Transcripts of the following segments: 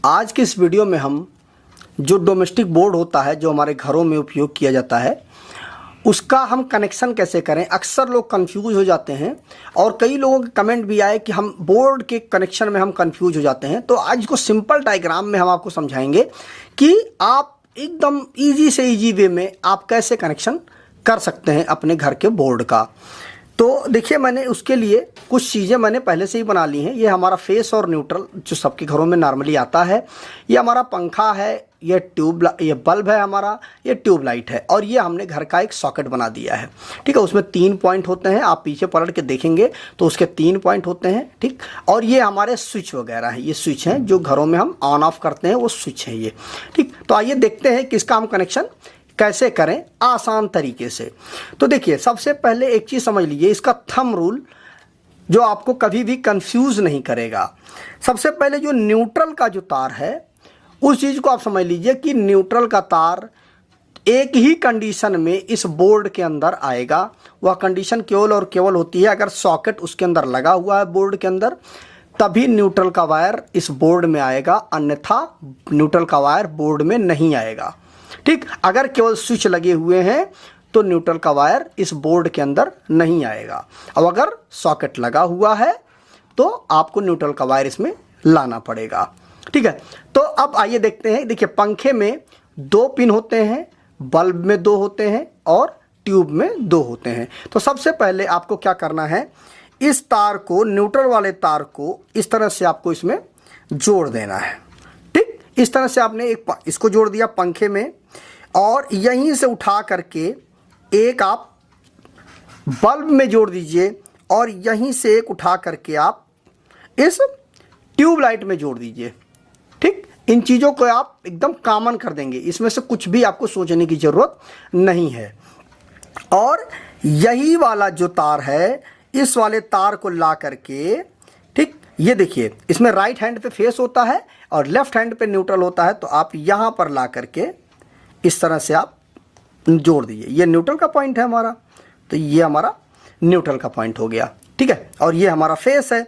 आज के इस वीडियो में हम जो डोमेस्टिक बोर्ड होता है जो हमारे घरों में उपयोग किया जाता है उसका हम कनेक्शन कैसे करें। अक्सर लोग कंफ्यूज हो जाते हैं और कई लोगों के कमेंट भी आए कि हम बोर्ड के कनेक्शन में हम कंफ्यूज हो जाते हैं। तो आज को सिंपल डायग्राम में हम आपको समझाएंगे कि आप एकदम इजी से इजी वे में आप कैसे कनेक्शन कर सकते हैं अपने घर के बोर्ड का। तो देखिए, मैंने उसके लिए कुछ चीज़ें मैंने पहले से ही बना ली हैं। ये हमारा फेस और न्यूट्रल जो सबके घरों में नॉर्मली आता है, ये हमारा पंखा है, ये ये बल्ब है हमारा, ये ट्यूबलाइट है और ये हमने घर का एक सॉकेट बना दिया है। ठीक है, उसमें 3 पॉइंट होते हैं। आप पीछे पलट के देखेंगे तो उसके 3 पॉइंट होते हैं। ठीक, और ये हमारे स्विच वगैरह हैं, ये स्विच हैं जो घरों में हम ऑन ऑफ करते हैं, वो स्विच हैं ये। ठीक, तो आइए देखते हैं कि इसका हम कनेक्शन कैसे करें आसान तरीके से। तो देखिए, सबसे पहले एक चीज़ समझ लीजिए, इसका थंब रूल जो आपको कभी भी कंफ्यूज नहीं करेगा। सबसे पहले जो न्यूट्रल का जो तार है उस चीज़ को आप समझ लीजिए कि न्यूट्रल का तार एक ही कंडीशन में इस बोर्ड के अंदर आएगा। वह कंडीशन केवल और केवल होती है अगर सॉकेट उसके अंदर लगा हुआ है बोर्ड के अंदर, तभी न्यूट्रल का वायर इस बोर्ड में आएगा, अन्यथा न्यूट्रल का वायर बोर्ड में नहीं आएगा। ठीक, अगर केवल स्विच लगे हुए हैं तो न्यूट्रल का वायर इस बोर्ड के अंदर नहीं आएगा। अब अगर सॉकेट लगा हुआ है तो आपको न्यूट्रल का वायर इसमें लाना पड़ेगा। ठीक है, तो अब आइए देखते हैं। देखिए, पंखे में 2 पिन होते हैं, बल्ब में 2 होते हैं और ट्यूब में 2 होते हैं। तो सबसे पहले आपको क्या करना है, इस तार को, न्यूट्रल वाले तार को इस तरह से आपको इसमें जोड़ देना है। ठीक, इस तरह से आपने इसको जोड़ दिया पंखे में और यहीं से उठा करके एक आप बल्ब में जोड़ दीजिए और यहीं से एक उठा करके आप इस ट्यूबलाइट में जोड़ दीजिए। ठीक, इन चीज़ों को आप एकदम कॉमन कर देंगे, इसमें से कुछ भी आपको सोचने की ज़रूरत नहीं है। और यही वाला जो तार है, इस वाले तार को ला करके, ठीक, ये देखिए, इसमें राइट हैंड पे फेस होता है और लेफ्ट हैंड पे न्यूट्रल होता है। तो आप यहाँ पर ला करके इस तरह से आप जोड़ दीजिए। ये न्यूट्रल का पॉइंट है हमारा, तो ये हमारा न्यूट्रल का पॉइंट हो गया। ठीक है, और ये हमारा फेस है,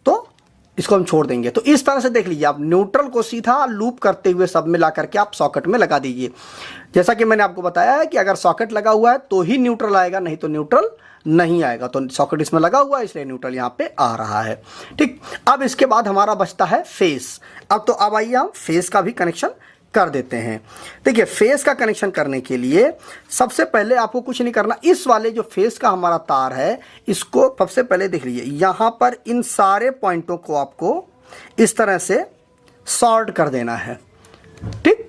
तो इसको हम छोड़ देंगे। तो इस तरह से देख लीजिए, आप न्यूट्रल को सीधा लूप करते हुए सब में ला करके आप सॉकेट में लगा दीजिए। जैसा कि मैंने आपको बताया है कि अगर सॉकेट लगा हुआ है तो ही न्यूट्रल आएगा, नहीं तो न्यूट्रल नहीं आएगा। तो सॉकेट इसमें लगा हुआ है इसलिए न्यूट्रल यहाँ पे आ रहा है। ठीक, अब इसके बाद हमारा बचता है फेस। अब आइए हम फेस का भी कनेक्शन कर देते हैं। देखिए, फेस का कनेक्शन करने के लिए सबसे पहले आपको कुछ नहीं करना। इस वाले जो फेस का हमारा तार है, इसको सबसे पहले देख लीजिए, यहाँ पर इन सारे पॉइंटों को आपको इस तरह से सॉर्ट कर देना है। ठीक,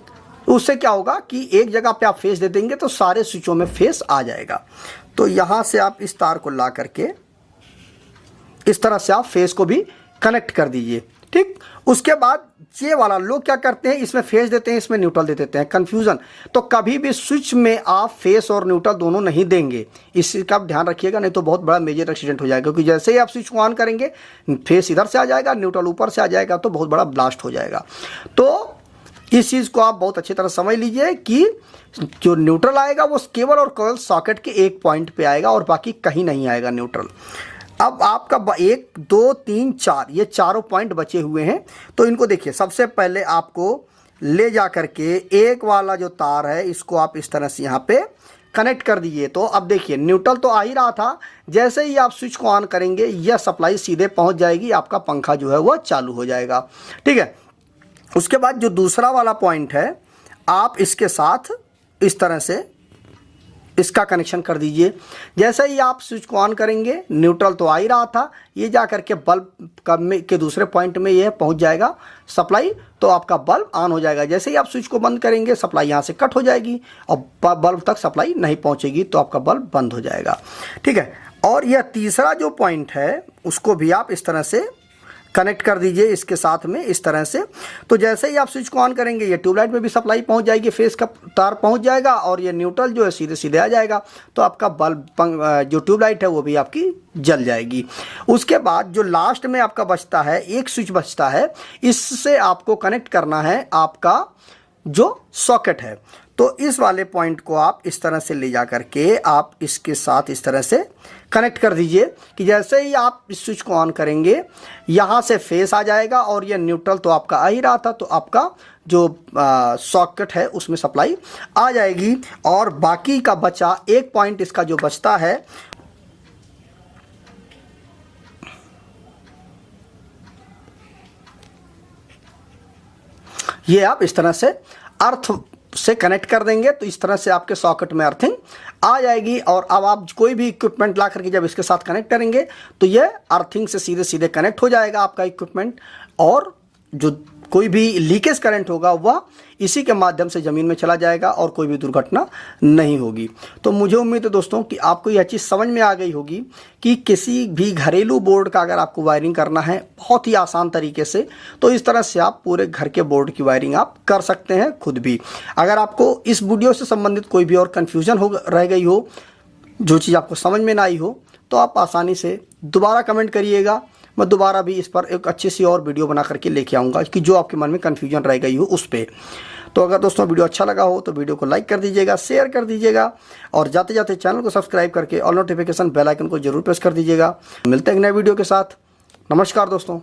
उससे क्या होगा कि एक जगह पे आप फेस दे देंगे तो सारे स्विचों में फेस आ जाएगा। तो यहाँ से आप इस तार को ला करके इस तरह से आप फेस को भी कनेक्ट कर दीजिए। ठीक, उसके बाद ये वाला लोग क्या करते हैं, इसमें फेस देते हैं, इसमें न्यूट्रल दे देते हैं, कंफ्यूजन। तो कभी भी स्विच में आप फेस और न्यूट्रल दोनों नहीं देंगे, इसका आप ध्यान रखिएगा, नहीं तो बहुत बड़ा मेजर एक्सीडेंट हो जाएगा। क्योंकि जैसे ही आप स्विच को ऑन करेंगे, फेस इधर से आ जाएगा, न्यूट्रल ऊपर से आ जाएगा, तो बहुत बड़ा ब्लास्ट हो जाएगा। तो इस चीज़ को आप बहुत अच्छी तरह समझ लीजिए कि जो न्यूट्रल आएगा वो केवल और केवल सॉकेट के एक पॉइंट पे आएगा और बाकी कहीं नहीं आएगा न्यूट्रल। अब आपका 1 2 3 4 ये चारों पॉइंट बचे हुए हैं। तो इनको देखिए, सबसे पहले आपको ले जा करके एक वाला जो तार है इसको आप इस तरह से यहाँ पे कनेक्ट कर दीजिए। तो अब देखिए, न्यूट्रल तो आ ही रहा था, जैसे ही आप स्विच को ऑन करेंगे यह सप्लाई सीधे पहुँच जाएगी, आपका पंखा जो है वह चालू हो जाएगा। ठीक है, उसके बाद जो दूसरा वाला पॉइंट है, आप इसके साथ इस तरह से इसका कनेक्शन कर दीजिए। जैसे ही आप स्विच को ऑन करेंगे, न्यूट्रल तो आ ही रहा था, ये जा करके बल्ब के दूसरे पॉइंट में ये पहुंच जाएगा सप्लाई, तो आपका बल्ब ऑन हो जाएगा। जैसे ही आप स्विच को बंद करेंगे, सप्लाई यहाँ से कट हो जाएगी और बल्ब तक सप्लाई नहीं पहुंचेगी, तो आपका बल्ब बंद हो जाएगा। ठीक है, और यह तीसरा जो पॉइंट है उसको भी आप इस तरह से कनेक्ट कर दीजिए इसके साथ में इस तरह से। तो जैसे ही आप स्विच को ऑन करेंगे, ये ट्यूबलाइट में भी सप्लाई पहुंच जाएगी, फेस का तार पहुंच जाएगा और ये न्यूट्रल जो है सीधे सीधे आ जाएगा, तो आपका बल्ब जो ट्यूबलाइट है वो भी आपकी जल जाएगी। उसके बाद जो लास्ट में आपका बचता है, एक स्विच बचता है, इससे आपको कनेक्ट करना है आपका जो सॉकेट है। तो इस वाले पॉइंट को आप इस तरह से ले जा करके आप इसके साथ इस तरह से कनेक्ट कर दीजिए कि जैसे ही आप इस स्विच को ऑन करेंगे यहाँ से फेस आ जाएगा और ये न्यूट्रल तो आपका आ ही रहा था, तो आपका जो सॉकेट है उसमें सप्लाई आ जाएगी। और बाकी का बचा एक पॉइंट इसका जो बचता है ये आप इस तरह से अर्थ से कनेक्ट कर देंगे, तो इस तरह से आपके सॉकेट में अर्थिंग आ जाएगी। और अब आप कोई भी इक्विपमेंट ला करके जब इसके साथ कनेक्ट करेंगे तो ये अर्थिंग से सीधे सीधे कनेक्ट हो जाएगा आपका इक्विपमेंट, और जो कोई भी लीकेज करंट होगा वह इसी के माध्यम से ज़मीन में चला जाएगा और कोई भी दुर्घटना नहीं होगी। तो मुझे उम्मीद है दोस्तों कि आपको यह चीज़ समझ में आ गई होगी कि किसी भी घरेलू बोर्ड का अगर आपको वायरिंग करना है बहुत ही आसान तरीके से, तो इस तरह से आप पूरे घर के बोर्ड की वायरिंग आप कर सकते हैं खुद भी। अगर आपको इस वीडियो से संबंधित कोई भी और कन्फ्यूजन हो रह गई हो, जो चीज़ आपको समझ में ना आई हो, तो आप आसानी से दोबारा कमेंट करिएगा। मैं दोबारा भी इस पर एक अच्छी सी और वीडियो बना करके लेके आऊँगा कि जो आपके मन में कन्फ्यूजन रह गई हो उस पर। तो अगर दोस्तों वीडियो अच्छा लगा हो तो वीडियो को लाइक कर दीजिएगा, शेयर कर दीजिएगा, और जाते जाते चैनल को सब्सक्राइब करके और नोटिफिकेशन बेल आइकन को जरूर प्रेस कर दीजिएगा। मिलते हैं एक नए वीडियो के साथ। नमस्कार दोस्तों।